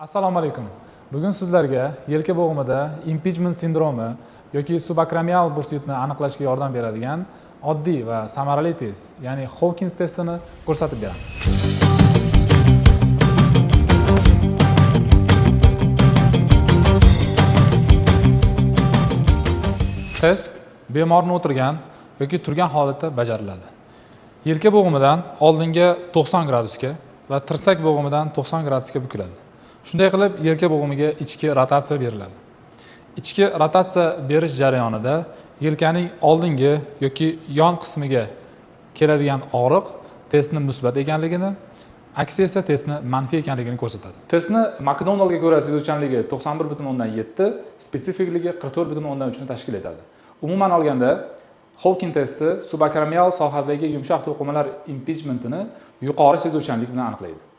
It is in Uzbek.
Assalomu alaykum. Bugun sizlarga yelka bo'g'imida impeachment sindromi yoki subakramial burstitni aniqlashga yordam beradigan oddiy va samarali test, ya'ni Hawkins testini ko'rsatib beramiz. Test bemorni o'tirgan yoki turgan holatda bajariladi. Yelka bo'g'imidan oldinga 90 gradusga va tirsak bo'g'imidan 90 gradusga bukiladi. Shunday qilib, yelka bo'g'imiga ichki rotatsiya beriladi. Ichki rotatsiya berish jarayonida yelkaning oldingi yoki yon qismiga keladigan og'riq testni musbat ekanligini, aksi esa testni manfiy ekanligini ko'rsatadi. Testni McDonald'ga ko'ra sezuvchanligi 91,7, spesifikligi 44,3 ni tashkil etadi. Umuman olganda, Hawkins testi subakramial sohadagi yumshoq to'qimalar impeachmentini yuqori sezuvchanlik bilan aniqlaydi.